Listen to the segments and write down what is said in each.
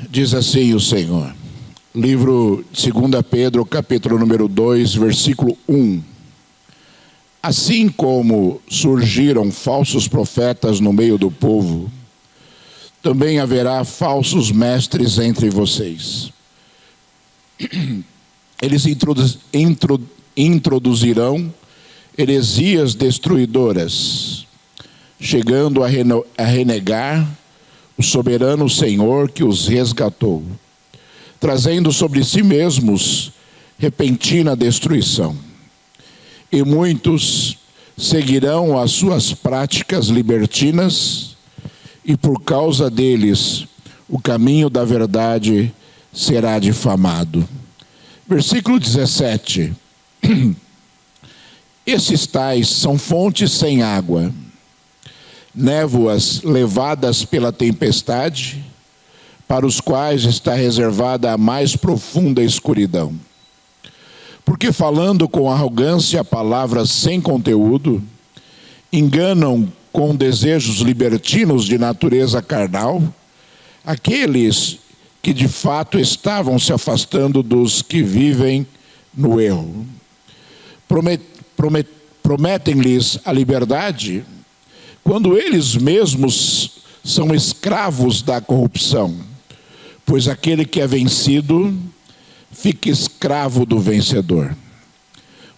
Diz assim o Senhor, livro de 2 Pedro, capítulo número 2, versículo 1. Assim como surgiram falsos profetas no meio do povo, também haverá falsos mestres entre vocês. Eles introduzirão heresias destruidoras, chegando a renegar o soberano Senhor que os resgatou, trazendo sobre si mesmos repentina destruição. E muitos seguirão as suas práticas libertinas, e por causa deles o caminho da verdade será difamado. Versículo 17. Esses tais são fontes sem água, névoas levadas pela tempestade, para os quais está reservada a mais profunda escuridão. Porque falando com arrogância palavras sem conteúdo, enganam com desejos libertinos de natureza carnal aqueles que de fato estavam se afastando dos que vivem no erro. Prometem-lhes a liberdade, quando eles mesmos são escravos da corrupção, pois aquele que é vencido fica escravo do vencedor.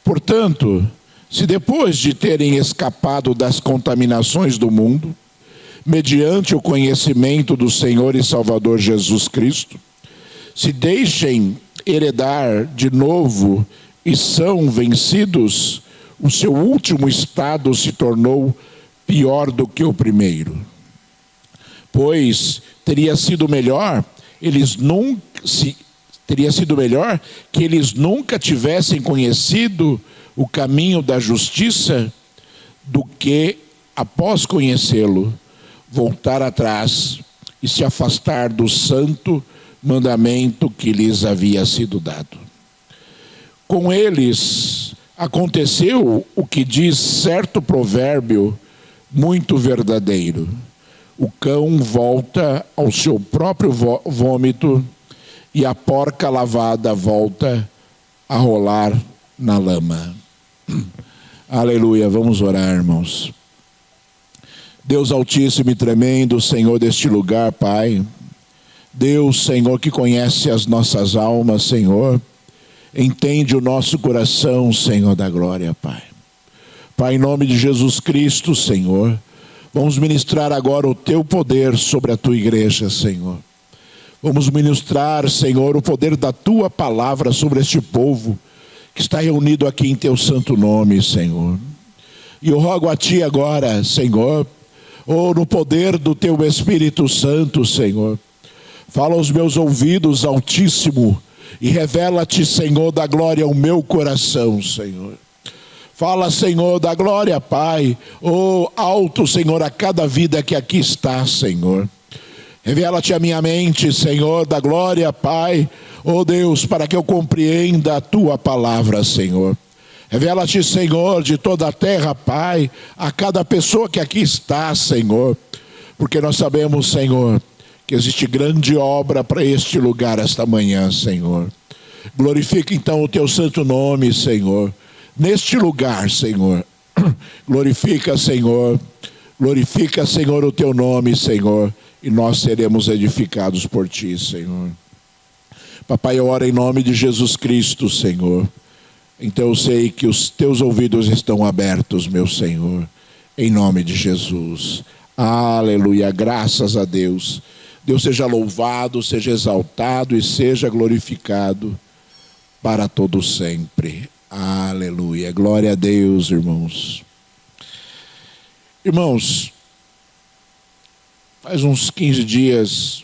Portanto, se depois de terem escapado das contaminações do mundo, mediante o conhecimento do Senhor e Salvador Jesus Cristo, se deixem heredar de novo e são vencidos, o seu último estado se tornou pior do que o primeiro. Pois teria sido melhor que eles nunca tivessem conhecido o caminho da justiça, do que, após conhecê-lo, voltar atrás e se afastar do santo mandamento que lhes havia sido dado. Com eles aconteceu o que diz certo provérbio muito verdadeiro: o cão volta ao seu próprio vômito e a porca lavada volta a rolar na lama. Aleluia, vamos orar, irmãos. Deus altíssimo e tremendo, Senhor deste lugar, Pai. Deus, Senhor, que conhece as nossas almas, Senhor. Entende o nosso coração, Senhor da glória, Pai. Pai, em nome de Jesus Cristo, Senhor, vamos ministrar agora o Teu poder sobre a Tua igreja, Senhor. Vamos ministrar, Senhor, o poder da Tua palavra sobre este povo que está reunido aqui em Teu santo nome, Senhor. E eu rogo a Ti agora, Senhor, no poder do Teu Espírito Santo, Senhor, fala aos meus ouvidos, Altíssimo, e revela-te, Senhor, da glória ao meu coração, Senhor. Fala, Senhor, da glória, Pai, alto, Senhor, a cada vida que aqui está, Senhor. Revela-te a minha mente, Senhor, da glória, Pai, Deus, para que eu compreenda a Tua palavra, Senhor. Revela-te, Senhor, de toda a terra, Pai, a cada pessoa que aqui está, Senhor, porque nós sabemos, Senhor, que existe grande obra para este lugar esta manhã, Senhor. Glorifica então o Teu santo nome, Senhor, neste lugar, Senhor. Glorifica, Senhor, o Teu nome, Senhor, e nós seremos edificados por Ti, Senhor. Papai, eu oro em nome de Jesus Cristo, Senhor. Então eu sei que os Teus ouvidos estão abertos, meu Senhor, em nome de Jesus. Aleluia, graças a Deus. Deus seja louvado, seja exaltado e seja glorificado para todo sempre. Aleluia, glória a Deus, irmãos. Irmãos, faz uns 15 dias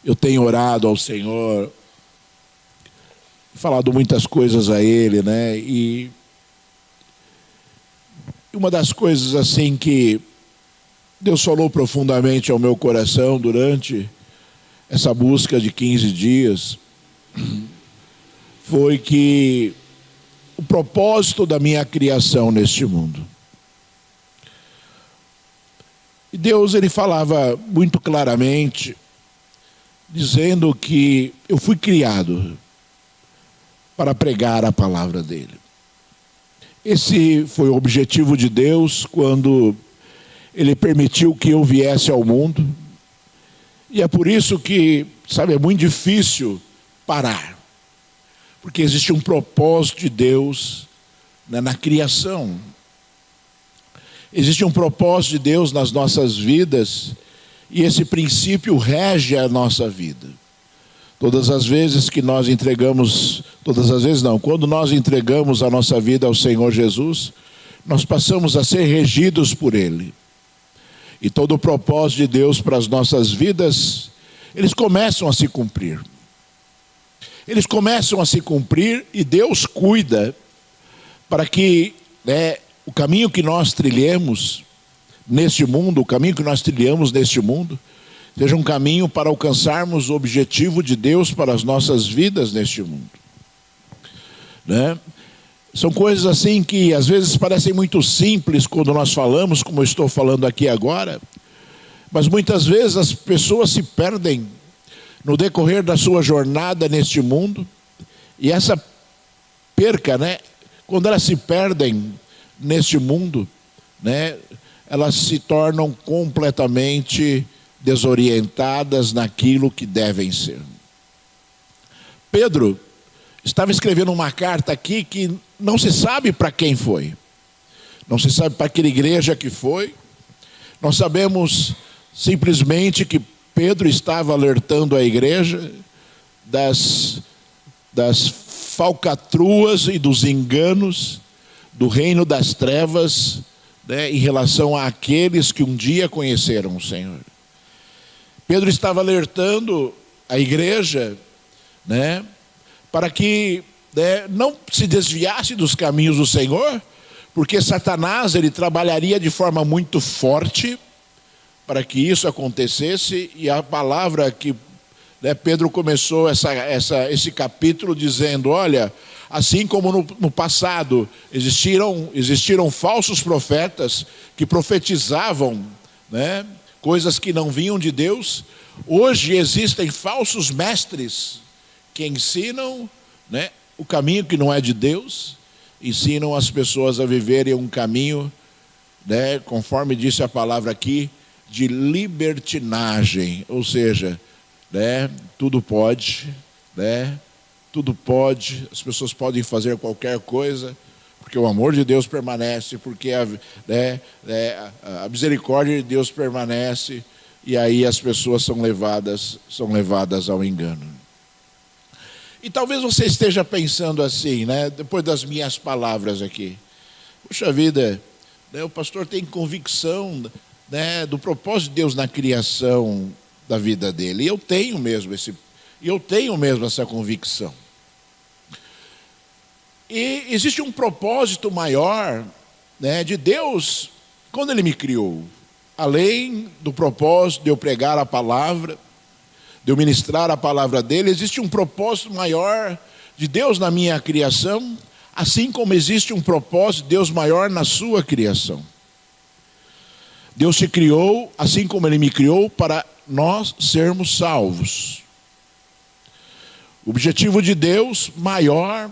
eu tenho orado ao Senhor, falado muitas coisas a Ele, né? E uma das coisas assim que Deus falou profundamente ao meu coração durante essa busca de 15 dias foi que o propósito da minha criação neste mundo. E Deus, Ele falava muito claramente dizendo que eu fui criado para pregar a palavra dele. Esse foi o objetivo de Deus quando ele permitiu que eu viesse ao mundo. E é por isso que, sabe, é muito difícil parar. Porque existe um propósito de Deus, né, na criação. Existe um propósito de Deus nas nossas vidas. E esse princípio rege a nossa vida. Todas as vezes que nós entregamos, todas as vezes não, quando nós entregamos a nossa vida ao Senhor Jesus, nós passamos a ser regidos por Ele. E todo o propósito de Deus para as nossas vidas, eles começam a se cumprir. Eles começam a se cumprir e Deus cuida para que, né, o caminho que nós trilhemos neste mundo, o caminho que nós trilhamos neste mundo, seja um caminho para alcançarmos o objetivo de Deus para as nossas vidas neste mundo. Né? São coisas assim que às vezes parecem muito simples quando nós falamos, como eu estou falando aqui agora, mas muitas vezes as pessoas se perdem no decorrer da sua jornada neste mundo, e essa perca, né, quando elas se perdem neste mundo, né, elas se tornam completamente desorientadas naquilo que devem ser. Pedro estava escrevendo uma carta aqui que não se sabe para quem foi. Não se sabe para aquela igreja que foi. Nós sabemos simplesmente que Pedro estava alertando a igreja das falcatruas e dos enganos do reino das trevas, né, em relação àqueles que um dia conheceram o Senhor. Pedro estava alertando a igreja, né, para que, né, não se desviasse dos caminhos do Senhor, porque Satanás ele trabalharia de forma muito forte para que isso acontecesse. E a palavra que, né, Pedro começou esse capítulo dizendo: olha, assim como no passado existiram falsos profetas que profetizavam, né, coisas que não vinham de Deus, hoje existem falsos mestres que ensinam, né, o caminho que não é de Deus, ensinam as pessoas a viverem um caminho, né, conforme disse a palavra aqui, de libertinagem, ou seja, né, tudo pode, né, tudo pode, as pessoas podem fazer qualquer coisa, porque o amor de Deus permanece, porque a misericórdia de Deus permanece, e aí as pessoas são levadas ao engano. E talvez você esteja pensando assim, né, depois das minhas palavras aqui: puxa vida, né, o pastor tem convicção, né, do propósito de Deus na criação da vida dele. E eu tenho mesmo essa convicção. E existe um propósito maior, né, de Deus quando Ele me criou. Além do propósito de eu pregar a palavra, de eu ministrar a palavra dele, existe um propósito maior de Deus na minha criação, assim como existe um propósito de Deus maior na sua criação. Deus te criou, assim como Ele me criou, para nós sermos salvos. O objetivo de Deus maior,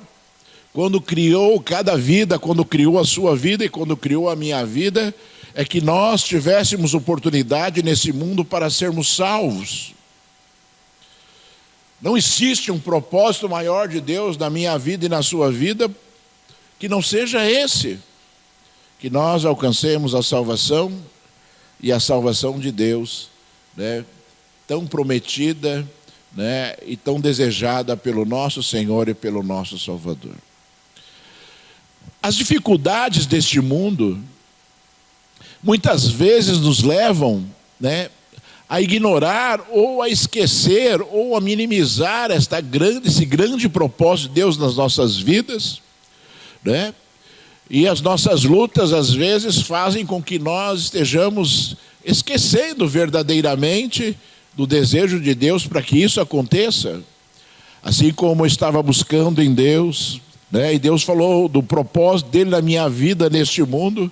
quando criou cada vida, quando criou a sua vida e quando criou a minha vida, é que nós tivéssemos oportunidade nesse mundo para sermos salvos. Não existe um propósito maior de Deus na minha vida e na sua vida que não seja esse, que nós alcancemos a salvação, e a salvação de Deus, né, tão prometida, né, e tão desejada pelo nosso Senhor e pelo nosso Salvador. As dificuldades deste mundo muitas vezes nos levam, né, a ignorar ou a esquecer ou a minimizar esse grande propósito de Deus nas nossas vidas, né? E as nossas lutas às vezes fazem com que nós estejamos esquecendo verdadeiramente do desejo de Deus para que isso aconteça. Assim como eu estava buscando em Deus, né? E Deus falou do propósito dele na minha vida neste mundo,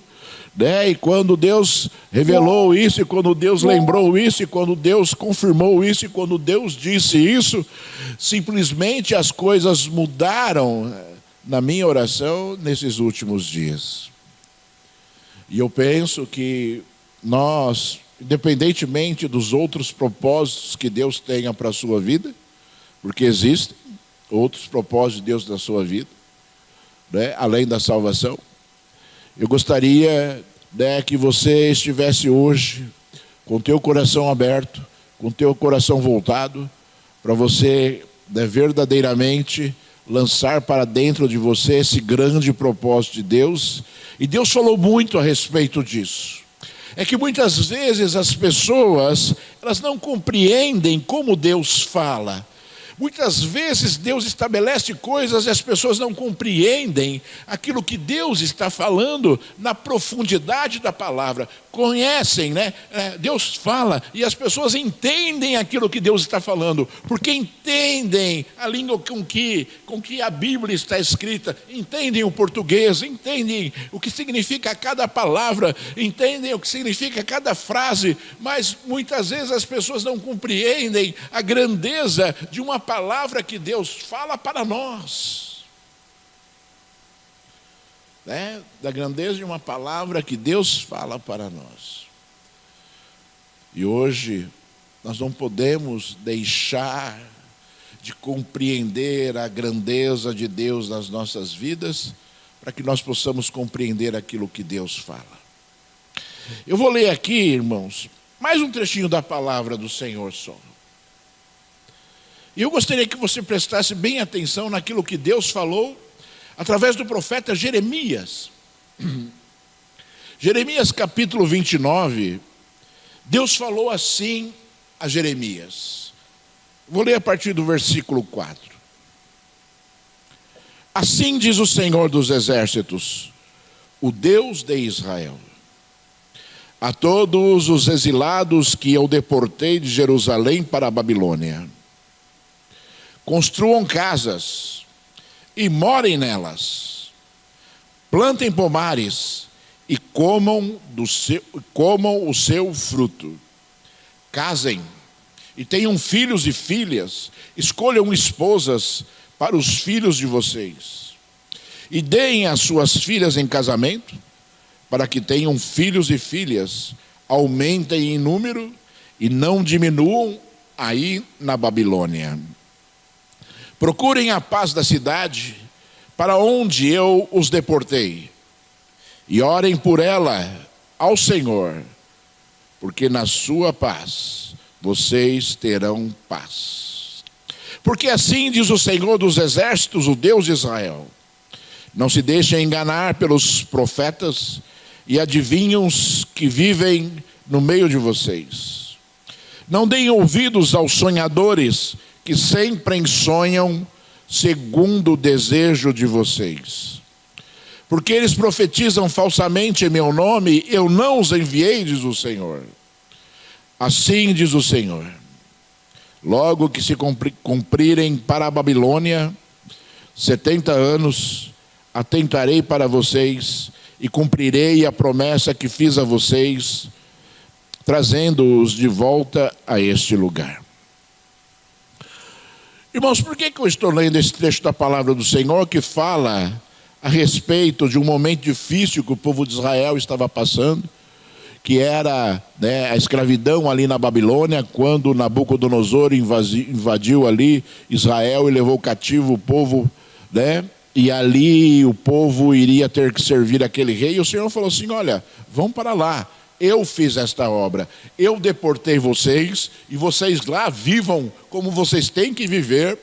né? E quando Deus revelou isso, e quando Deus lembrou isso, e quando Deus confirmou isso, e quando Deus disse isso, simplesmente as coisas mudaram na minha oração nesses últimos dias. E eu penso que nós, independentemente dos outros propósitos que Deus tenha para a sua vida, porque existem outros propósitos de Deus na sua vida, né, além da salvação, eu gostaria, né, que você estivesse hoje com o teu coração aberto, com o teu coração voltado, para você, né, verdadeiramente lançar para dentro de você esse grande propósito de Deus. E Deus falou muito a respeito disso. É que muitas vezes as pessoas, elas não compreendem como Deus fala. Muitas vezes Deus estabelece coisas e as pessoas não compreendem aquilo que Deus está falando na profundidade da palavra. Conhecem, né? Deus fala e as pessoas entendem aquilo que Deus está falando, porque entendem a língua com que a Bíblia está escrita, entendem o português, entendem o que significa cada palavra, entendem o que significa cada frase, mas muitas vezes as pessoas não compreendem a grandeza de uma palavra que Deus fala para nós, né? Da grandeza de uma palavra que Deus fala para nós. E hoje nós não podemos deixar de compreender a grandeza de Deus nas nossas vidas, para que nós possamos compreender aquilo que Deus fala. Eu vou ler aqui, irmãos, mais um trechinho da palavra do Senhor só. E eu gostaria que você prestasse bem atenção naquilo que Deus falou através do profeta Jeremias. Jeremias capítulo 29, Deus falou assim a Jeremias. Vou ler a partir do versículo 4. Assim diz o Senhor dos exércitos, o Deus de Israel: a todos os exilados que eu deportei de Jerusalém para a Babilônia, construam casas e morem nelas, plantem pomares e comam o seu fruto, casem e tenham filhos e filhas, escolham esposas para os filhos de vocês, e deem as suas filhas em casamento, para que tenham filhos e filhas, aumentem em número e não diminuam aí na Babilônia. Procurem a paz da cidade para onde eu os deportei, e orem por ela ao Senhor, porque na sua paz vocês terão paz. Porque assim diz o Senhor dos exércitos, o Deus de Israel: não se deixem enganar pelos profetas e adivinhos que vivem no meio de vocês. Não deem ouvidos aos sonhadores que sempre sonham segundo o desejo de vocês. Porque eles profetizam falsamente em meu nome, eu não os enviei, diz o Senhor. Assim diz o Senhor: logo que se cumprirem para a Babilônia 70 anos, atentarei para vocês e cumprirei a promessa que fiz a vocês, trazendo-os de volta a este lugar. Irmãos, por que eu estou lendo esse trecho da palavra do Senhor que fala a respeito de um momento difícil que o povo de Israel estava passando, que era, né, a escravidão ali na Babilônia, quando Nabucodonosor invadiu ali Israel e levou cativo o povo, né? E ali o povo iria ter que servir aquele rei. E o Senhor falou assim: olha, vão para lá, eu fiz esta obra, eu deportei vocês, e vocês lá vivam como vocês têm que viver,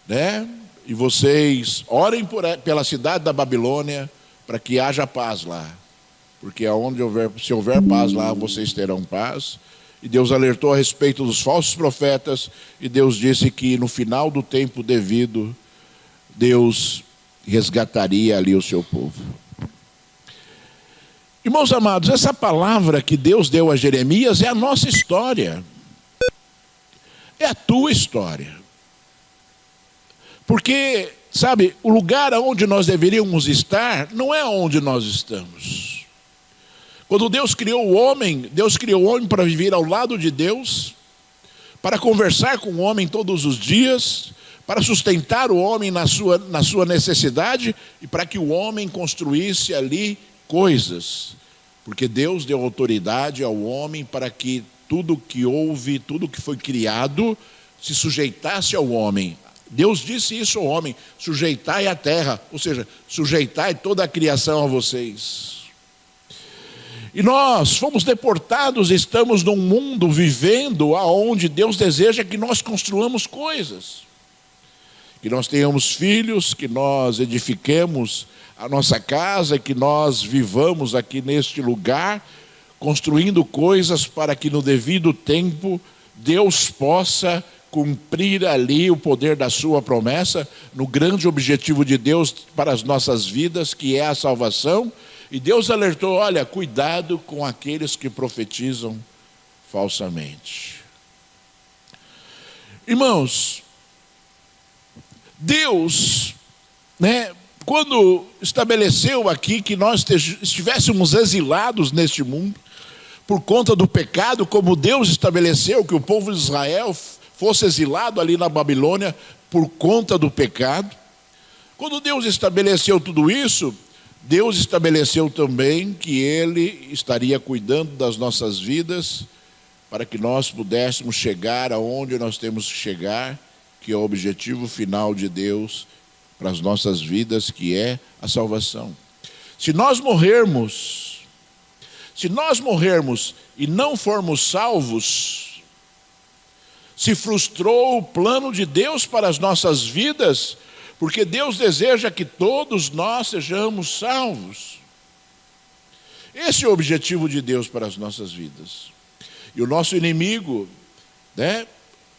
né? E vocês orem pela cidade da Babilônia, para que haja paz lá, porque se houver paz lá, vocês terão paz. E Deus alertou a respeito dos falsos profetas, e Deus disse que no final do tempo devido, Deus resgataria ali o seu povo. Irmãos amados, essa palavra que Deus deu a Jeremias é a nossa história, é a tua história. Porque, sabe, o lugar onde nós deveríamos estar não é onde nós estamos. Quando Deus criou o homem para viver ao lado de Deus, para conversar com o homem todos os dias, para sustentar o homem na sua necessidade e para que o homem construísse ali coisas. Porque Deus deu autoridade ao homem para que tudo que houve, tudo que foi criado, se sujeitasse ao homem. Deus disse isso ao homem: sujeitai a terra, ou seja, sujeitai toda a criação a vocês. E nós fomos deportados, estamos num mundo vivendo aonde Deus deseja que nós construamos coisas. Que nós tenhamos filhos, que nós edifiquemos a nossa casa, que nós vivamos aqui neste lugar, construindo coisas para que no devido tempo Deus possa cumprir ali o poder da sua promessa, no grande objetivo de Deus para as nossas vidas, que é a salvação. E Deus alertou: olha, cuidado com aqueles que profetizam falsamente. Irmãos, Deus, quando estabeleceu aqui que nós estivéssemos exilados neste mundo, por conta do pecado, como Deus estabeleceu que o povo de Israel fosse exilado ali na Babilônia por conta do pecado. Quando Deus estabeleceu tudo isso, Deus estabeleceu também que Ele estaria cuidando das nossas vidas para que nós pudéssemos chegar aonde nós temos que chegar, que é o objetivo final de Deus para as nossas vidas, que é a salvação. Se nós morrermos e não formos salvos, se frustrou o plano de Deus para as nossas vidas, porque Deus deseja que todos nós sejamos salvos. Esse é o objetivo de Deus para as nossas vidas. E o nosso inimigo,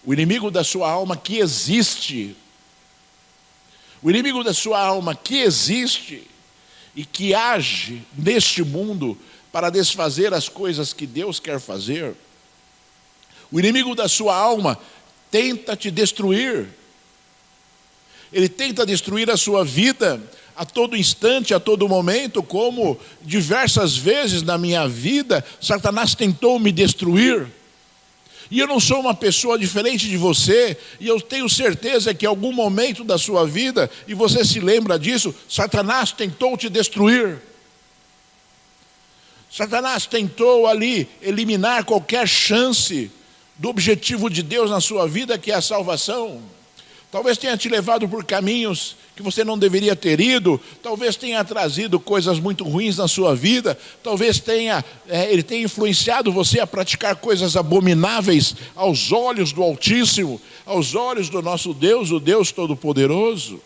o inimigo da sua alma que existe, o inimigo da sua alma que existe e que age neste mundo para desfazer as coisas que Deus quer fazer, o inimigo da sua alma tenta te destruir. Ele tenta destruir a sua vida a todo instante, a todo momento, como diversas vezes na minha vida, Satanás tentou me destruir. E eu não sou uma pessoa diferente de você, e eu tenho certeza que em algum momento da sua vida, e você se lembra disso, Satanás tentou te destruir. Satanás tentou ali eliminar qualquer chance do objetivo de Deus na sua vida, que é a salvação. Talvez tenha te levado por caminhos que você não deveria ter ido, talvez tenha trazido coisas muito ruins na sua vida, talvez ele tenha influenciado você a praticar coisas abomináveis aos olhos do Altíssimo, aos olhos do nosso Deus, o Deus Todo-Poderoso.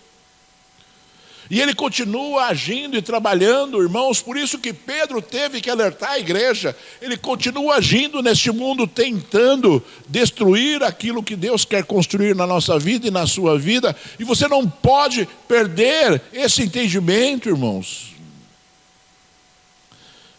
E ele continua agindo e trabalhando, irmãos, por isso que Pedro teve que alertar a igreja. Ele continua agindo neste mundo, tentando destruir aquilo que Deus quer construir na nossa vida e na sua vida. E você não pode perder esse entendimento, irmãos.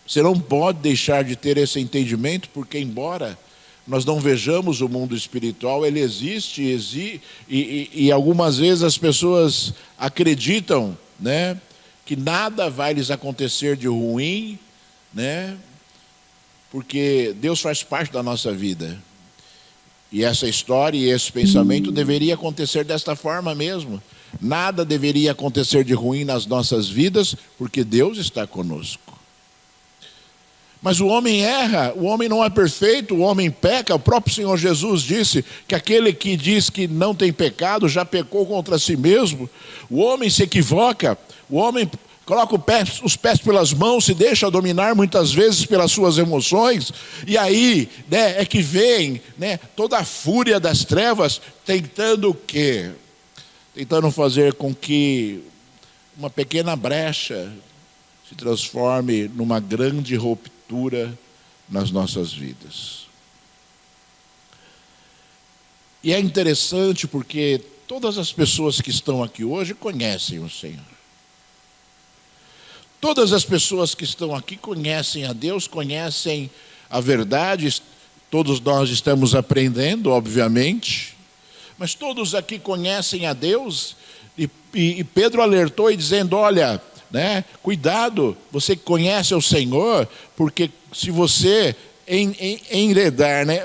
Você não pode deixar de ter esse entendimento, porque embora nós não vejamos o mundo espiritual, ele existe, e algumas vezes as pessoas acreditam, que nada vai lhes acontecer de ruim, porque Deus faz parte da nossa vida. E essa história e esse pensamento deveria acontecer desta forma mesmo. Nada deveria acontecer de ruim nas nossas vidas, porque Deus está conosco. Mas o homem erra, o homem não é perfeito, o homem peca. O próprio Senhor Jesus disse que aquele que diz que não tem pecado já pecou contra si mesmo. O homem se equivoca, o homem coloca os pés pelas mãos, se deixa dominar muitas vezes pelas suas emoções, e aí é que vem toda a fúria das trevas tentando o quê? Tentando fazer com que uma pequena brecha se transforme numa grande ruptura nas nossas vidas. E é interessante porque todas as pessoas que estão aqui hoje conhecem o Senhor. Todas as pessoas que estão aqui conhecem a Deus, conhecem a verdade. Todos nós estamos aprendendo, obviamente, mas todos aqui conhecem a Deus. E Pedro alertou e dizendo: olha, né? Cuidado, você que conhece o Senhor, porque se você enredar, né?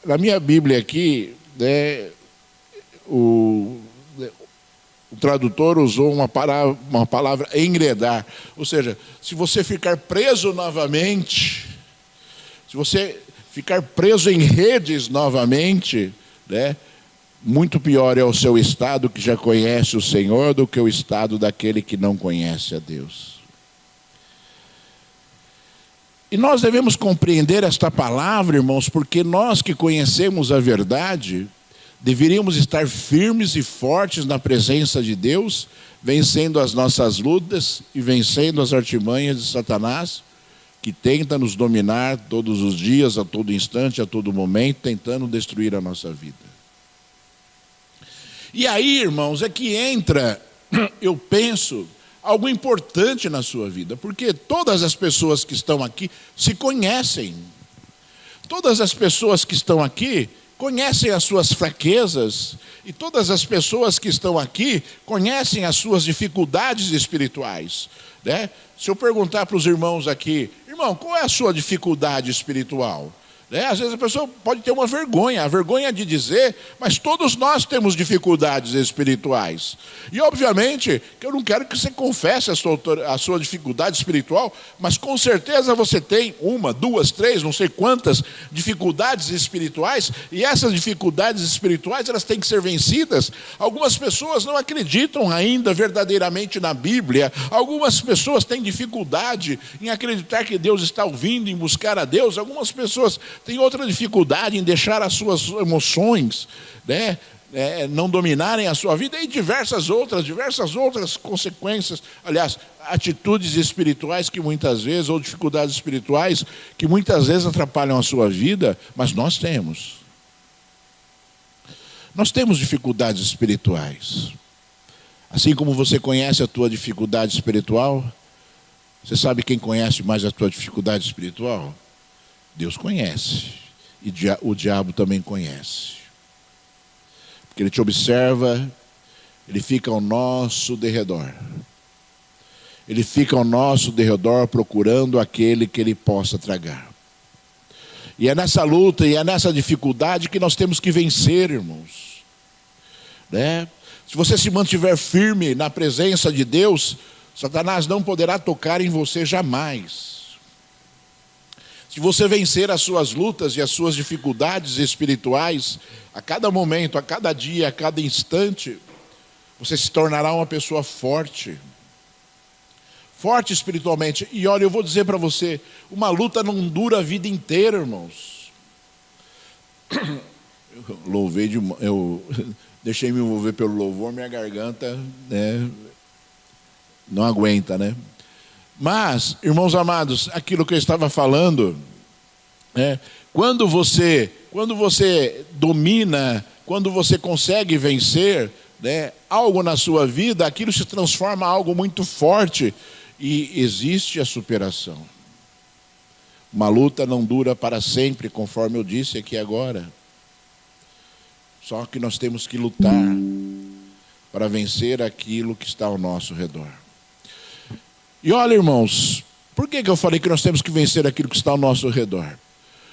Na minha Bíblia aqui, né, o tradutor usou uma palavra enredar, ou seja, se você ficar preso novamente, se você ficar preso em redes novamente, né, muito pior é o seu estado que já conhece o Senhor do que o estado daquele que não conhece a Deus. E nós devemos compreender esta palavra, irmãos, porque nós que conhecemos a verdade, deveríamos estar firmes e fortes na presença de Deus, vencendo as nossas lutas e vencendo as artimanhas de Satanás, que tenta nos dominar todos os dias, a todo instante, a todo momento, tentando destruir a nossa vida. E aí, irmãos, é que entra, eu penso, algo importante na sua vida, porque todas as pessoas que estão aqui se conhecem. Todas as pessoas que estão aqui conhecem as suas fraquezas, e todas as pessoas que estão aqui conhecem as suas dificuldades espirituais, né? Se eu perguntar para os irmãos aqui, irmão, qual é a sua dificuldade espiritual? Às vezes a pessoa pode ter uma vergonha, a vergonha de dizer, mas todos nós temos dificuldades espirituais. E obviamente, que eu não quero que você confesse a sua dificuldade espiritual, mas com certeza você tem uma, duas, três, não sei quantas dificuldades espirituais, e essas dificuldades espirituais, elas têm que ser vencidas. Algumas pessoas não acreditam ainda verdadeiramente na Bíblia, algumas pessoas têm dificuldade em acreditar que Deus está ouvindo, em buscar a Deus, algumas pessoas tem outra dificuldade em deixar as suas emoções, né, não dominarem a sua vida, e diversas outras consequências, aliás, atitudes espirituais que muitas vezes, ou dificuldades espirituais, que muitas vezes atrapalham a sua vida, mas nós temos dificuldades espirituais. Assim como você conhece a tua dificuldade espiritual, você sabe quem conhece mais a tua dificuldade espiritual? Deus conhece, e o diabo também conhece, porque ele te observa, ele fica ao nosso derredor, procurando aquele que ele possa tragar. E é nessa luta e é nessa dificuldade que nós temos que vencer, irmãos, né? Se você se mantiver firme na presença de Deus, Satanás não poderá tocar em você jamais. Se você vencer as suas lutas e as suas dificuldades espirituais, a cada momento, a cada dia, a cada instante, você se tornará uma pessoa forte. Forte espiritualmente. E olha, eu vou dizer para você, uma luta não dura a vida inteira, irmãos. Eu deixei me envolver pelo louvor, minha garganta, né, não aguenta, né? Mas, irmãos amados, aquilo que eu estava falando, quando você domina, quando você consegue vencer, né, algo na sua vida, aquilo se transforma em algo muito forte, e existe a superação. Uma luta não dura para sempre, conforme eu disse aqui agora. Só que nós temos que lutar para vencer aquilo que está ao nosso redor. E olha, irmãos, por que eu falei que nós temos que vencer aquilo que está ao nosso redor?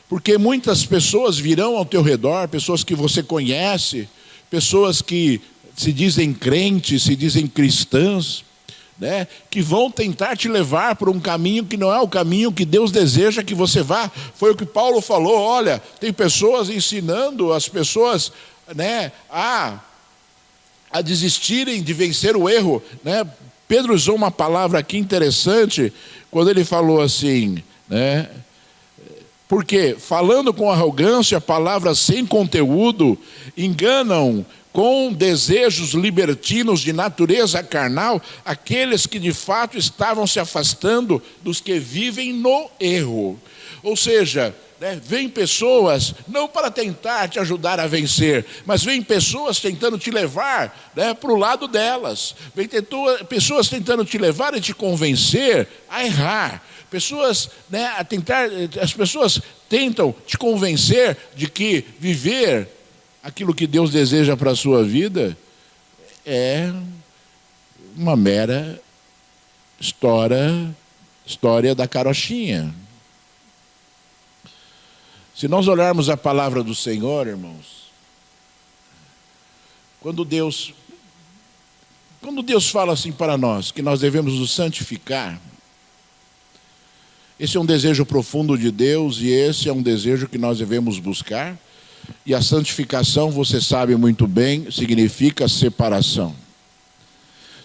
Porque muitas pessoas virão ao teu redor, pessoas que você conhece, pessoas que se dizem crentes, se dizem cristãs, né, que vão tentar te levar por um caminho que não é o caminho que Deus deseja que você vá. Foi o que Paulo falou, olha, tem pessoas ensinando as pessoas, né, a desistirem de vencer o erro, né? Pedro usou uma palavra aqui interessante, quando ele falou assim, né? Porque falando com arrogância, palavras sem conteúdo, enganam com desejos libertinos de natureza carnal, aqueles que de fato estavam se afastando dos que vivem no erro. Ou seja, vem pessoas, não para tentar te ajudar a vencer, mas vem pessoas tentando te levar, para o lado delas. Vem pessoas tentando te levar e te convencer a errar. As pessoas tentam te convencer de que viver aquilo que Deus deseja para a sua vida é uma mera História da carochinha. Se nós olharmos a palavra do Senhor, irmãos, quando Deus fala assim para nós, que nós devemos nos santificar, esse é um desejo profundo de Deus e esse é um desejo que nós devemos buscar. E a santificação, você sabe muito bem, significa separação.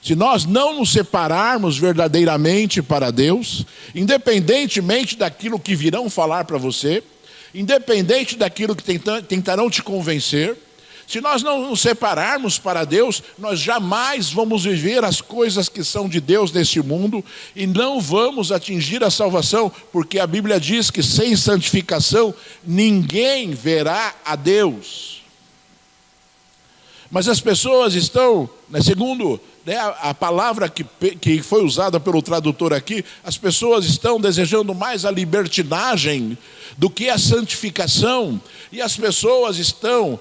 Se nós não nos separarmos verdadeiramente para Deus, independentemente daquilo que virão falar para você, independente daquilo que tentarão te convencer, se nós não nos separarmos para Deus, nós jamais vamos viver as coisas que são de Deus neste mundo e não vamos atingir a salvação, porque a Bíblia diz que sem santificação ninguém verá a Deus. Mas as pessoas estão, segundo a palavra que foi usada pelo tradutor aqui, as pessoas estão desejando mais a libertinagem do que a santificação, e as pessoas estão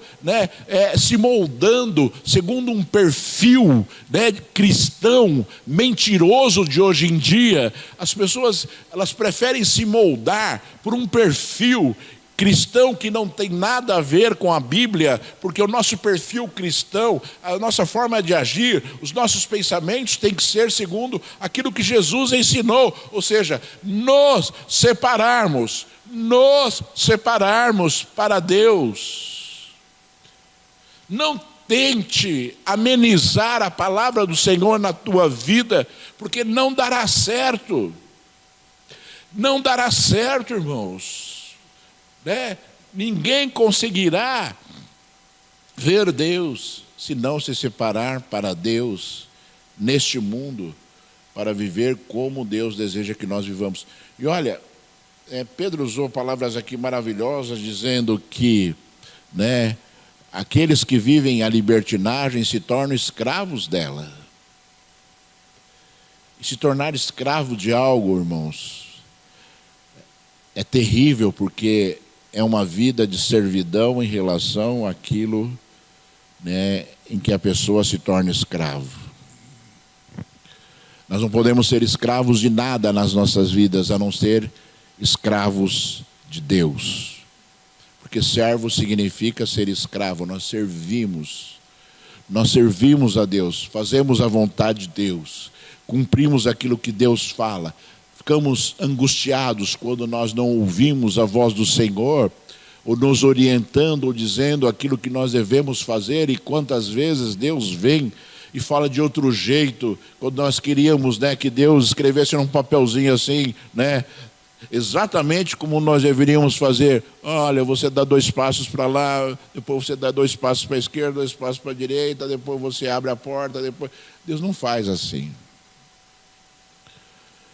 se moldando segundo um perfil cristão mentiroso de hoje em dia. As pessoas, elas preferem se moldar por um perfil cristão que não tem nada a ver com a Bíblia, porque o nosso perfil cristão, a nossa forma de agir, os nossos pensamentos têm que ser segundo aquilo que Jesus ensinou, ou seja, nos separarmos para Deus. Não tente amenizar a palavra do Senhor na tua vida, porque não dará certo. Não dará certo, irmãos. Ninguém conseguirá ver Deus se não se separar para Deus neste mundo, para viver como Deus deseja que nós vivamos. E olha, Pedro usou palavras aqui maravilhosas, dizendo que aqueles que vivem a libertinagem se tornam escravos dela. E se tornar escravo de algo, irmãos, é terrível, porque é uma vida de servidão em relação àquilo em que a pessoa se torna escravo. Nós não podemos ser escravos de nada nas nossas vidas, a não ser escravos de Deus. Porque servo significa ser escravo, nós servimos a Deus, fazemos a vontade de Deus, cumprimos aquilo que Deus fala. Ficamos angustiados quando nós não ouvimos a voz do Senhor, ou nos orientando, ou dizendo aquilo que nós devemos fazer, e quantas vezes Deus vem e fala de outro jeito, quando nós queríamos que Deus escrevesse num papelzinho assim, exatamente como nós deveríamos fazer. Olha, você dá 2 passos para lá, depois você dá 2 passos para a esquerda, 2 passos para a direita, depois você abre a porta, depois... Deus não faz assim.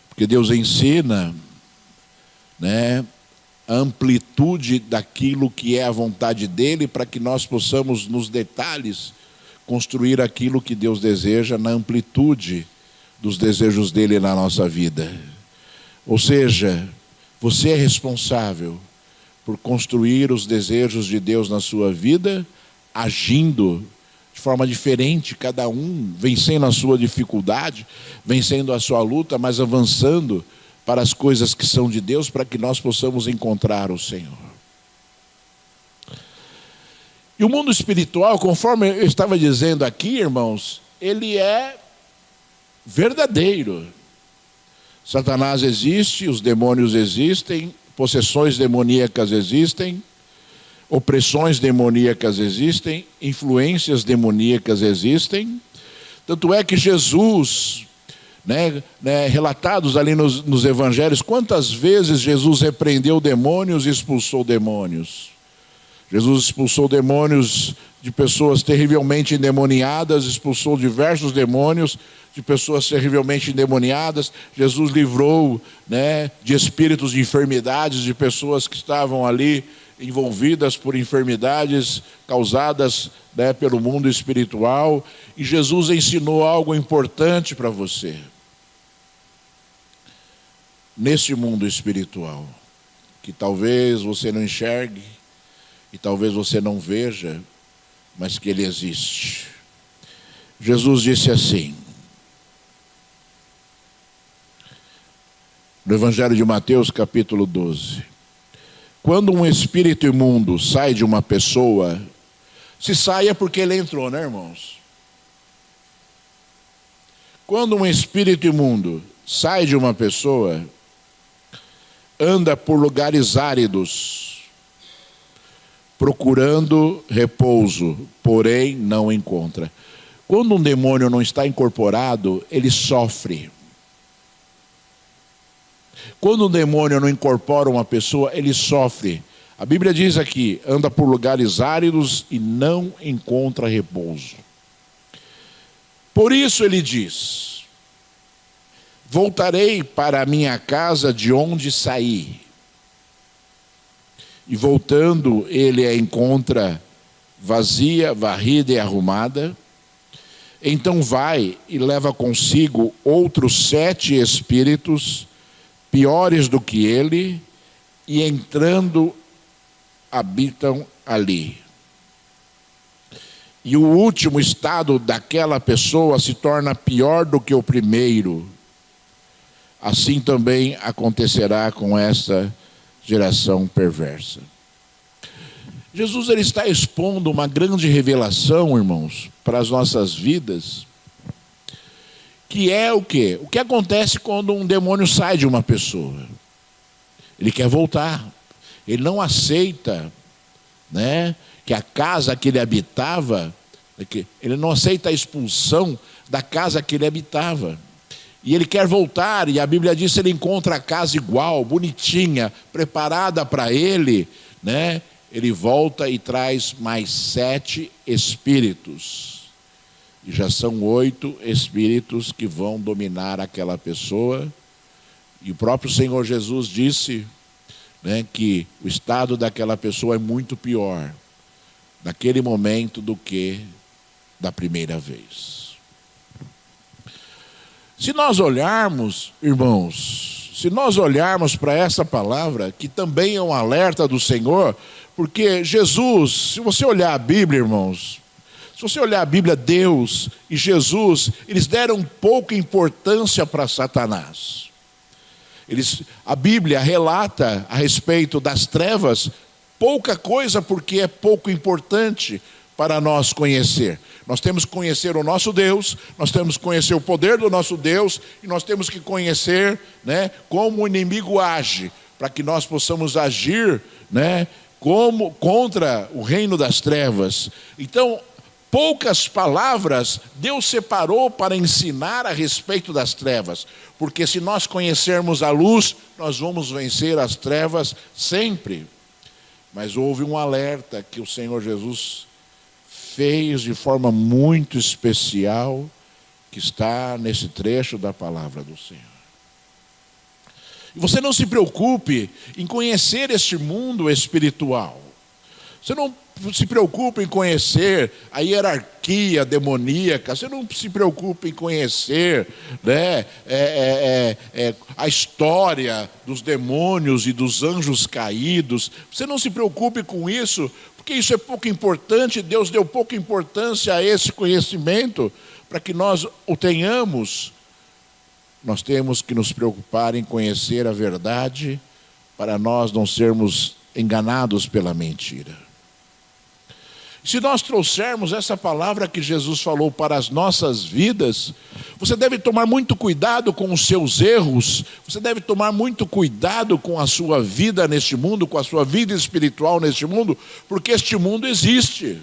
Porque Deus ensina a amplitude daquilo que é a vontade dEle, para que nós possamos, nos detalhes, construir aquilo que Deus deseja na amplitude dos desejos dEle na nossa vida. Ou seja, você é responsável por construir os desejos de Deus na sua vida, agindo de forma diferente, cada um vencendo a sua dificuldade, vencendo a sua luta, mas avançando para as coisas que são de Deus, para que nós possamos encontrar o Senhor. E o mundo espiritual, conforme eu estava dizendo aqui, irmãos, ele é verdadeiro. Satanás existe, os demônios existem, possessões demoníacas existem, opressões demoníacas existem, influências demoníacas existem. Tanto é que Jesus, relatados ali nos evangelhos, quantas vezes Jesus repreendeu demônios e expulsou demônios. Jesus expulsou demônios de pessoas terrivelmente endemoniadas, expulsou diversos demônios de pessoas terrivelmente endemoniadas. Jesus livrou de espíritos de enfermidades, de pessoas que estavam ali envolvidas por enfermidades causadas pelo mundo espiritual. E Jesus ensinou algo importante para você nesse mundo espiritual, que talvez você não enxergue e talvez você não veja, mas que ele existe. Jesus disse assim: no Evangelho de Mateus, capítulo 12. Quando um espírito imundo sai de uma pessoa, se sai é porque ele entrou, né, irmãos? Quando um espírito imundo sai de uma pessoa, anda por lugares áridos, procurando repouso, porém não encontra. Quando um demônio não está incorporado, ele sofre. Quando um demônio não incorpora uma pessoa, ele sofre. A Bíblia diz aqui, anda por lugares áridos e não encontra repouso. Por isso ele diz: voltarei para a minha casa de onde saí. E voltando, ele a encontra vazia, varrida e arrumada. Então vai e leva consigo outros 7 espíritos, piores do que ele, e entrando, habitam ali. E o último estado daquela pessoa se torna pior do que o primeiro. Assim também acontecerá com essa geração perversa. Jesus ele está expondo uma grande revelação, irmãos, para as nossas vidas, que é o quê? O que acontece quando um demônio sai de uma pessoa? Ele quer voltar. Ele não aceita, né, que a casa que ele habitava, ele não aceita a expulsão da casa que ele habitava. E ele quer voltar, e a Bíblia diz que ele encontra a casa igual, bonitinha, preparada para ele, né? Ele volta e traz mais 7 espíritos. E já são 8 espíritos que vão dominar aquela pessoa. E o próprio Senhor Jesus disse, né, que o estado daquela pessoa é muito pior naquele momento do que da primeira vez. Se nós olharmos, irmãos, se nós olharmos para essa palavra, que também é um alerta do Senhor, porque Jesus, se você olhar a Bíblia, irmãos, se você olhar a Bíblia, Deus e Jesus, eles deram pouca importância para Satanás. A Bíblia relata a respeito das trevas pouca coisa, porque é pouco importante para nós conhecer. Nós temos que conhecer o nosso Deus, nós temos que conhecer o poder do nosso Deus, e nós temos que conhecer, né, como o inimigo age, para que nós possamos agir, né, como contra o reino das trevas. Então, poucas palavras Deus separou para ensinar a respeito das trevas, porque se nós conhecermos a luz, nós vamos vencer as trevas sempre. Mas houve um alerta que o Senhor Jesus fez de forma muito especial, que está nesse trecho da palavra do Senhor. E você não se preocupe em conhecer este mundo espiritual. Você não se preocupe em conhecer a hierarquia demoníaca. Você não se preocupe em conhecer, né, a história dos demônios e dos anjos caídos. Você não se preocupe com isso, porque isso é pouco importante. Deus deu pouca importância a esse conhecimento. Para que nós o tenhamos, nós temos que nos preocupar em conhecer a verdade, para nós não sermos enganados pela mentira. Se nós trouxermos essa palavra que Jesus falou para as nossas vidas, você deve tomar muito cuidado com os seus erros, você deve tomar muito cuidado com a sua vida neste mundo, com a sua vida espiritual neste mundo, porque este mundo existe.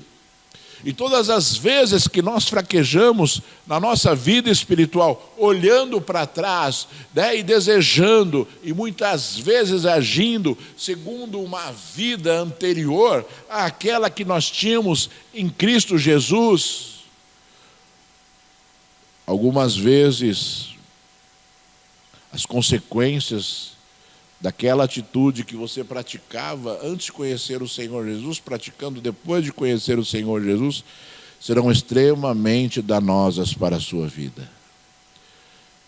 E todas as vezes que nós fraquejamos na nossa vida espiritual, olhando para trás, né, e desejando, e muitas vezes agindo segundo uma vida anterior àquela que nós tínhamos em Cristo Jesus, algumas vezes as consequências daquela atitude que você praticava antes de conhecer o Senhor Jesus, praticando depois de conhecer o Senhor Jesus, serão extremamente danosas para a sua vida.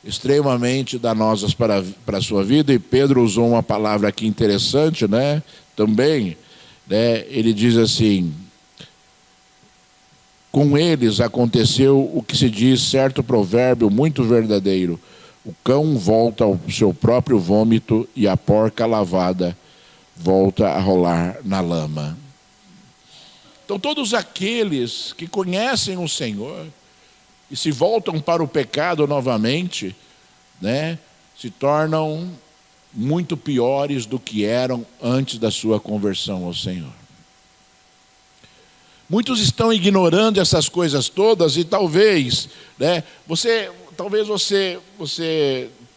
Extremamente danosas para a sua vida. E Pedro usou uma palavra aqui interessante, né? Também, né? Ele diz assim: com eles aconteceu o que se diz certo provérbio muito verdadeiro: O cão volta ao seu próprio vômito e a porca lavada volta a rolar na lama. Então todos aqueles que conhecem o Senhor e se voltam para o pecado novamente, né, se tornam muito piores do que eram antes da sua conversão ao Senhor. Muitos estão ignorando essas coisas todas e talvez, né, você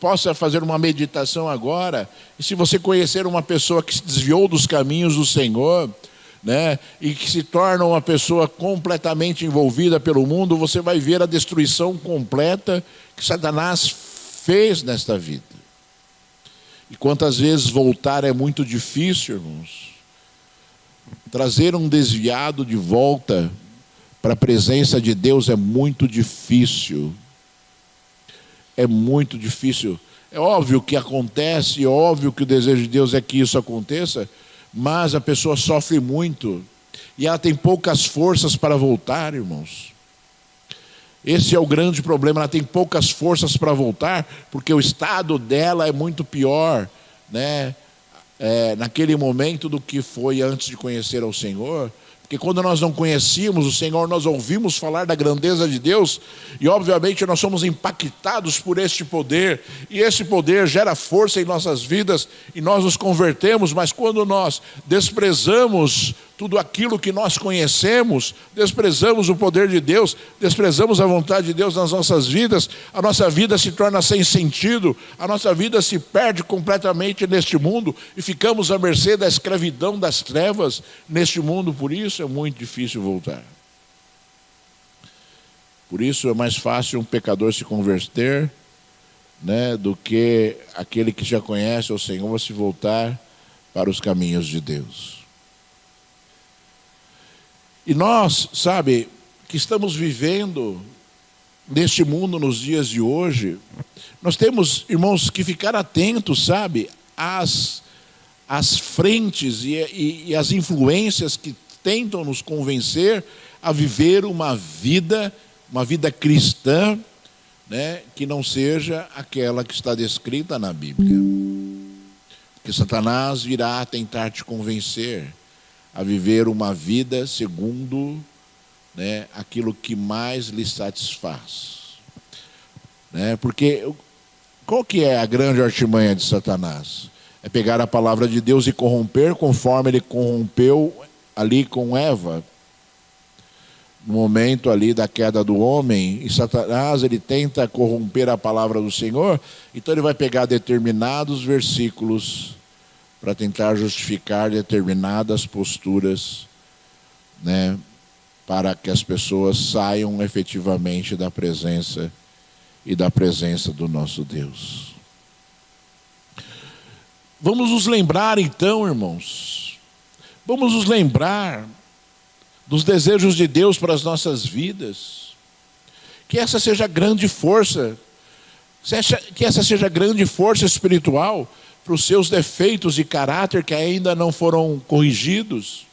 possa fazer uma meditação agora, e se você conhecer uma pessoa que se desviou dos caminhos do Senhor, né, e que se torna uma pessoa completamente envolvida pelo mundo, você vai ver a destruição completa que Satanás fez nesta vida. E quantas vezes voltar é muito difícil, irmãos. Trazer um desviado de volta para a presença de Deus é muito difícil. É muito difícil. É óbvio que acontece, é óbvio que o desejo de Deus é que isso aconteça, mas a pessoa sofre muito e ela tem poucas forças para voltar, irmãos. Esse é o grande problema, ela tem poucas forças para voltar, porque o estado dela é muito pior, né, naquele momento do que foi antes de conhecer ao Senhor. Porque quando nós não conhecíamos o Senhor, nós ouvimos falar da grandeza de Deus e obviamente nós somos impactados por este poder, e esse poder gera força em nossas vidas e nós nos convertemos. Mas quando nós desprezamos tudo aquilo que nós conhecemos, desprezamos o poder de Deus, desprezamos a vontade de Deus nas nossas vidas, a nossa vida se torna sem sentido, a nossa vida se perde completamente neste mundo e ficamos à mercê da escravidão das trevas neste mundo. Por isso é muito difícil voltar. Por isso é mais fácil um pecador se converter, né, do que aquele que já conhece o Senhor se voltar para os caminhos de Deus. E nós, sabe, que estamos vivendo neste mundo nos dias de hoje, nós temos, irmãos, que ficar atentos, sabe, às frentes e às influências que tentam nos convencer a viver uma vida cristã, né, que não seja aquela que está descrita na Bíblia. Porque Satanás virá tentar te convencer a viver uma vida segundo, né, aquilo que mais lhe satisfaz. Né? Porque qual que é a grande artimanha de Satanás? É pegar a palavra de Deus e corromper, conforme ele corrompeu ali com Eva, no momento ali da queda do homem. E Satanás, ele tenta corromper a palavra do Senhor, então ele vai pegar determinados versículos para tentar justificar determinadas posturas, né, para que as pessoas saiam efetivamente da presença do nosso Deus. Vamos nos lembrar então, irmãos, vamos nos lembrar dos desejos de Deus para as nossas vidas, que essa seja a grande força, que essa seja a grande força espiritual para os seus defeitos de caráter que ainda não foram corrigidos.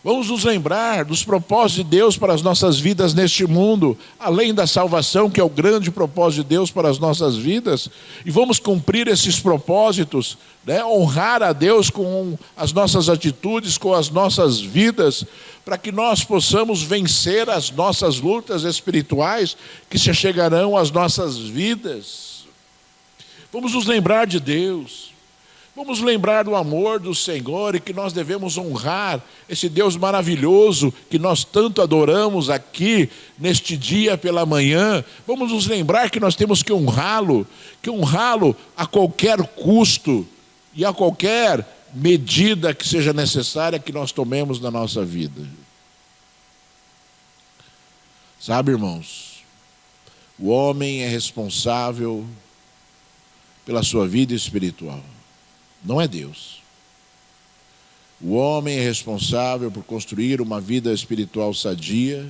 Vamos nos lembrar dos propósitos de Deus para as nossas vidas neste mundo, além da salvação, que é o grande propósito de Deus para as nossas vidas, e vamos cumprir esses propósitos, né? Honrar a Deus com as nossas atitudes, com as nossas vidas, para que nós possamos vencer as nossas lutas espirituais que se chegarão às nossas vidas. Vamos nos lembrar de Deus, vamos lembrar do amor do Senhor e que nós devemos honrar esse Deus maravilhoso que nós tanto adoramos aqui neste dia pela manhã. Vamos nos lembrar que nós temos que honrá-lo a qualquer custo e a qualquer medida que seja necessária que nós tomemos na nossa vida. Sabe, irmãos, o homem é responsável pela sua vida espiritual, não é Deus. O homem é responsável por construir uma vida espiritual sadia,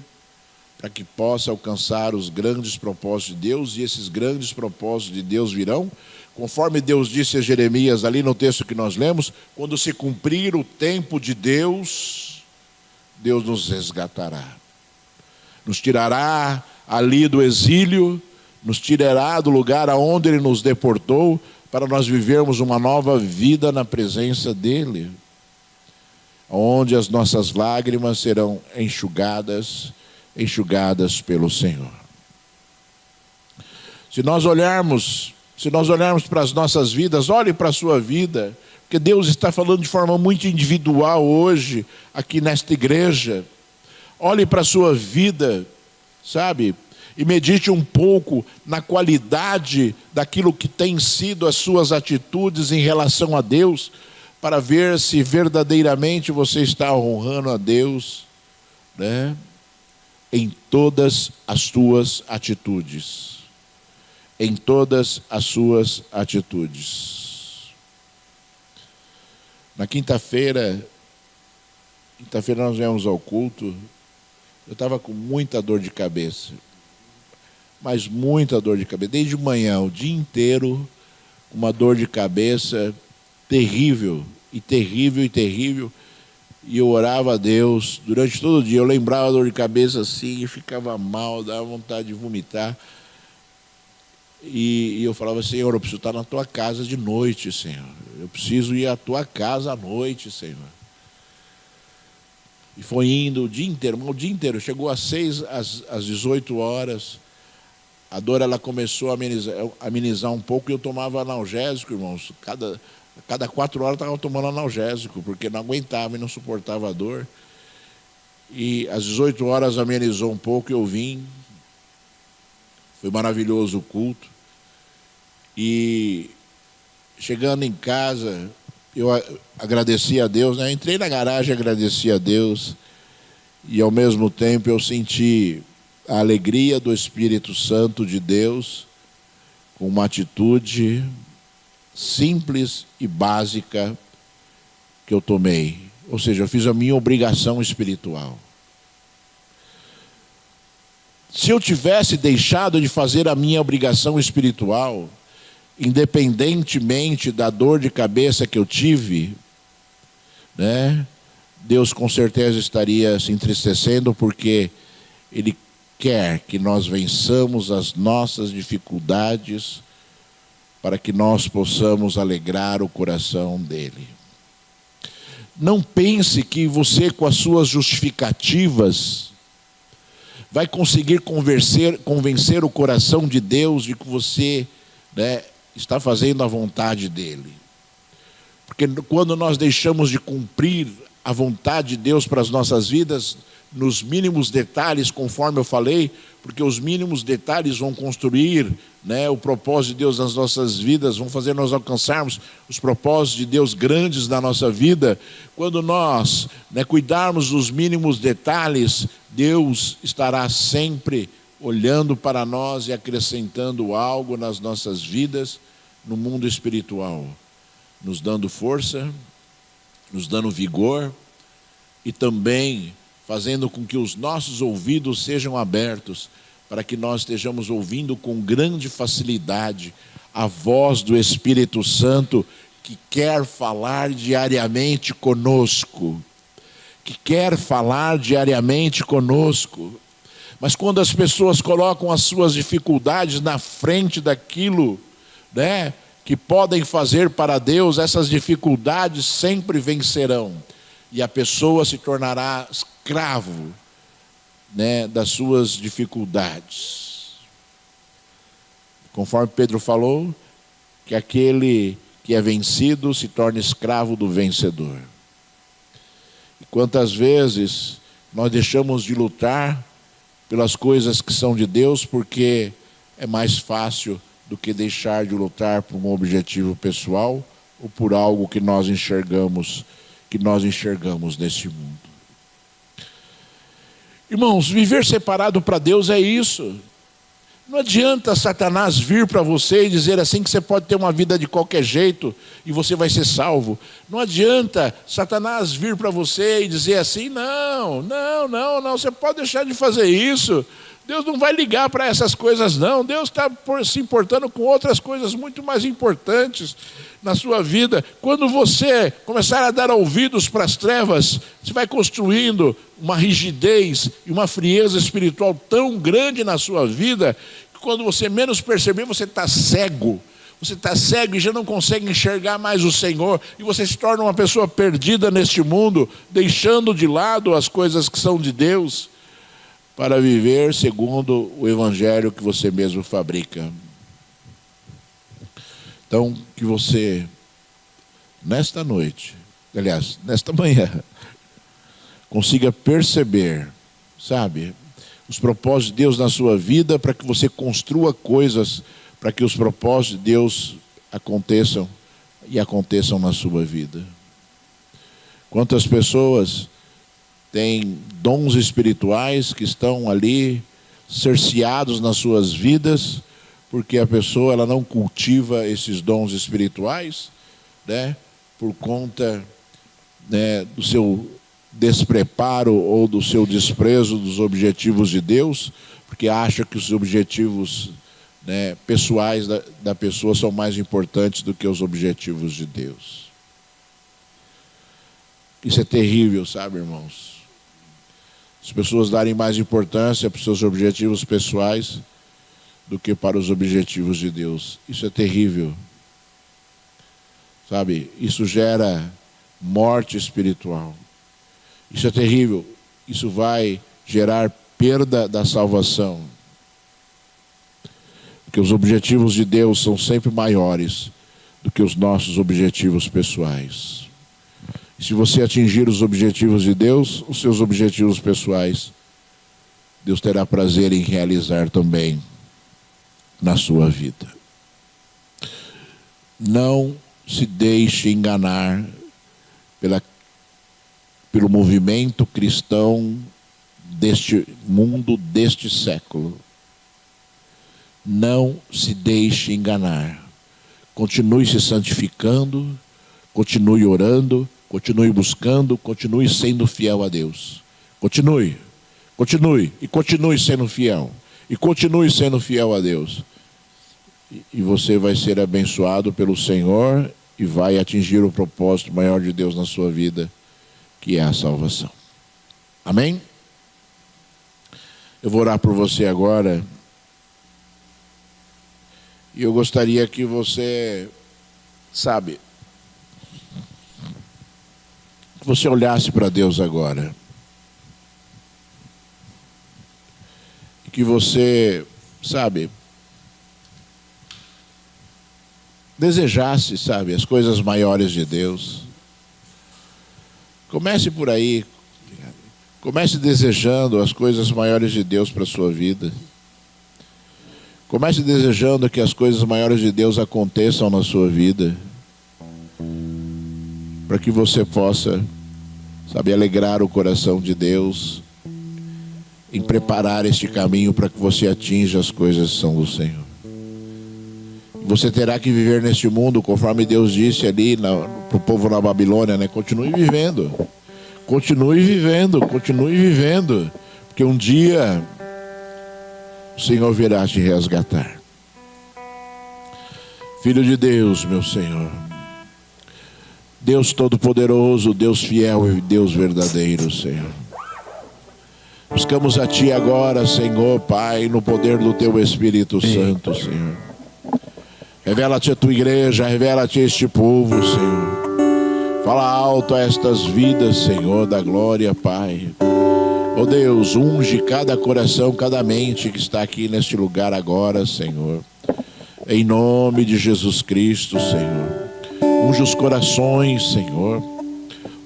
para que possa alcançar os grandes propósitos de Deus, e esses grandes propósitos de Deus virão, conforme Deus disse a Jeremias, ali no texto que nós lemos, quando se cumprir o tempo de Deus, Deus nos resgatará, nos tirará ali do exílio, nos tirará do lugar aonde Ele nos deportou, para nós vivermos uma nova vida na presença dEle, onde as nossas lágrimas serão enxugadas pelo Senhor. Se nós olharmos para as nossas vidas, olhe para a sua vida, porque Deus está falando de forma muito individual hoje, aqui nesta igreja. Olhe para a sua vida, sabe? E medite um pouco na qualidade daquilo que tem sido as suas atitudes em relação a Deus, para ver se verdadeiramente você está honrando a Deus, né? Em todas as suas atitudes. Em todas as suas atitudes. Na quinta-feira nós viemos ao culto. Eu estava com muita dor de cabeça. Mas muita dor de cabeça. Desde manhã, o dia inteiro, uma dor de cabeça terrível. E eu orava a Deus durante todo o dia. Eu lembrava a dor de cabeça assim, e ficava mal, dava vontade de vomitar. E eu falava: Senhor, eu preciso estar na tua casa de noite, Senhor. Eu preciso ir à tua casa à noite, Senhor. E foi indo o dia inteiro. Chegou às 18 horas. A dor ela começou a amenizar um pouco, e eu tomava analgésico, irmãos. Cada 4 horas eu estava tomando analgésico, porque não aguentava e não suportava a dor. E às 18 horas amenizou um pouco e eu vim. Foi maravilhoso o culto. E chegando em casa, eu agradeci a Deus, né? Entrei na garagem, agradeci a Deus. E ao mesmo tempo eu senti a alegria do Espírito Santo de Deus, com uma atitude simples e básica que eu tomei. Ou seja, eu fiz a minha obrigação espiritual. Se eu tivesse deixado de fazer a minha obrigação espiritual, independentemente da dor de cabeça que eu tive, né, Deus com certeza estaria se entristecendo, porque Ele quer que nós vençamos as nossas dificuldades para que nós possamos alegrar o coração dEle. Não pense que você, com as suas justificativas, vai conseguir convencer o coração de Deus de que você, né, está fazendo a vontade dEle. Porque quando nós deixamos de cumprir a vontade de Deus para as nossas vidas, nos mínimos detalhes, conforme eu falei, porque os mínimos detalhes vão construir, né, o propósito de Deus nas nossas vidas, vão fazer nós alcançarmos os propósitos de Deus grandes na nossa vida. Quando nós, né, cuidarmos dos mínimos detalhes, Deus estará sempre olhando para nós e acrescentando algo nas nossas vidas, no mundo espiritual, nos dando força, nos dando vigor, e também fazendo com que os nossos ouvidos sejam abertos, para que nós estejamos ouvindo com grande facilidade a voz do Espírito Santo, que quer falar diariamente conosco. Mas quando as pessoas colocam as suas dificuldades na frente daquilo, né, que podem fazer para Deus, essas dificuldades sempre vencerão. E a pessoa se tornará escravo, né, das suas dificuldades. Conforme Pedro falou, que aquele que é vencido se torna escravo do vencedor. E quantas vezes nós deixamos de lutar pelas coisas que são de Deus, porque é mais fácil do que deixar de lutar por um objetivo pessoal ou por algo que nós enxergamos neste mundo. Irmãos, viver separado para Deus é isso. Não adianta Satanás vir para você e dizer assim que você pode ter uma vida de qualquer jeito e você vai ser salvo. Não adianta Satanás vir para você e dizer assim: não, você pode deixar de fazer isso. Deus não vai ligar para essas coisas não. Deus está se importando com outras coisas muito mais importantes na sua vida. Quando você começar a dar ouvidos para as trevas, você vai construindo uma rigidez e uma frieza espiritual tão grande na sua vida, que quando você menos perceber, você está cego. Você está cego e já não consegue enxergar mais o Senhor. E você se torna uma pessoa perdida neste mundo, deixando de lado as coisas que são de Deus, para viver segundo o evangelho que você mesmo fabrica. Então, que você, nesta noite, aliás, nesta manhã, consiga perceber, sabe, os propósitos de Deus na sua vida, para que você construa coisas, para que os propósitos de Deus aconteçam e aconteçam na sua vida. Quantas pessoas têm dons espirituais que estão ali cerceados nas suas vidas, porque a pessoa ela não cultiva esses dons espirituais, né, por conta, né, do seu despreparo ou do seu desprezo dos objetivos de Deus, porque acha que os objetivos, né, pessoais da pessoa são mais importantes do que os objetivos de Deus. Isso é terrível, sabe, irmãos? As pessoas darem mais importância para os seus objetivos pessoais do que para os objetivos de Deus. Isso é terrível. Sabe, isso gera morte espiritual. Isso é terrível. Isso vai gerar perda da salvação. Porque os objetivos de Deus são sempre maiores do que os nossos objetivos pessoais. E se você atingir os objetivos de Deus, os seus objetivos pessoais, Deus terá prazer em realizar também na sua vida. Não se deixe enganar pelo movimento cristão deste mundo, deste século. Não se deixe enganar. Continue se santificando, continue orando, continue buscando, continue sendo fiel a Deus. Continue e continue sendo fiel. E continue sendo fiel a Deus. E você vai ser abençoado pelo Senhor e vai atingir o propósito maior de Deus na sua vida, que é a salvação. Amém? Eu vou orar por você agora. E eu gostaria que você, sabe, que você olhasse para Deus agora. E que você, sabe, desejasse, sabe, as coisas maiores de Deus. Comece por aí. Comece desejando as coisas maiores de Deus para a sua vida. Comece desejando que as coisas maiores de Deus aconteçam na sua vida. Para que você possa, sabe, alegrar o coração de Deus em preparar este caminho para que você atinja as coisas que são do Senhor. Você terá que viver neste mundo, conforme Deus disse ali para o povo na Babilônia, né? Continue vivendo. Continue vivendo, continue vivendo. Porque um dia o Senhor virá te resgatar. Filho de Deus, meu Senhor. Deus Todo-Poderoso, Deus fiel e Deus verdadeiro, Senhor. Buscamos a Ti agora, Senhor, Pai, no poder do Teu Espírito Santo, Senhor. Revela-te a Tua igreja, revela-te a este povo, Senhor. Fala alto a estas vidas, Senhor, da glória, Pai. Oh Deus, unge cada coração, cada mente que está aqui neste lugar agora, Senhor. Em nome de Jesus Cristo, Senhor. Unge os corações, Senhor.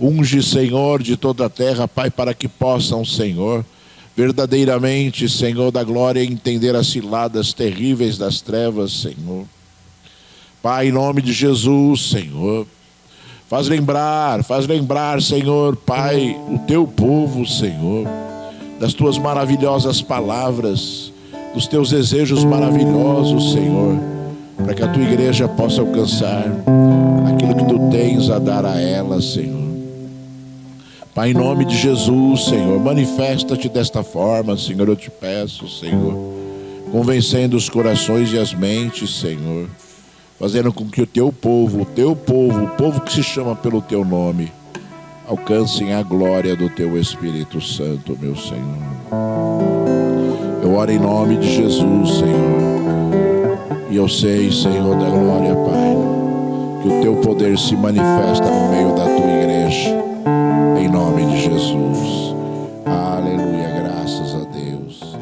Unge, Senhor, de toda a terra, Pai, para que possam, Senhor, verdadeiramente, Senhor da glória, entender as ciladas terríveis das trevas, Senhor. Pai, em nome de Jesus, Senhor. Faz lembrar, Senhor, Pai, o Teu povo, Senhor, das Tuas maravilhosas palavras, dos Teus desejos maravilhosos, Senhor, para que a Tua igreja possa alcançar aquilo que Tu tens a dar a ela, Senhor. Pai, em nome de Jesus, Senhor, manifesta-te desta forma, Senhor, eu te peço, Senhor, convencendo os corações e as mentes, Senhor, fazendo com que o Teu povo, o povo que se chama pelo Teu nome, alcancem a glória do Teu Espírito Santo, meu Senhor. Eu oro em nome de Jesus, Senhor. E eu sei, Senhor da glória, Pai, que o teu poder se manifesta no meio da tua igreja, em nome de Jesus. Aleluia, graças a Deus.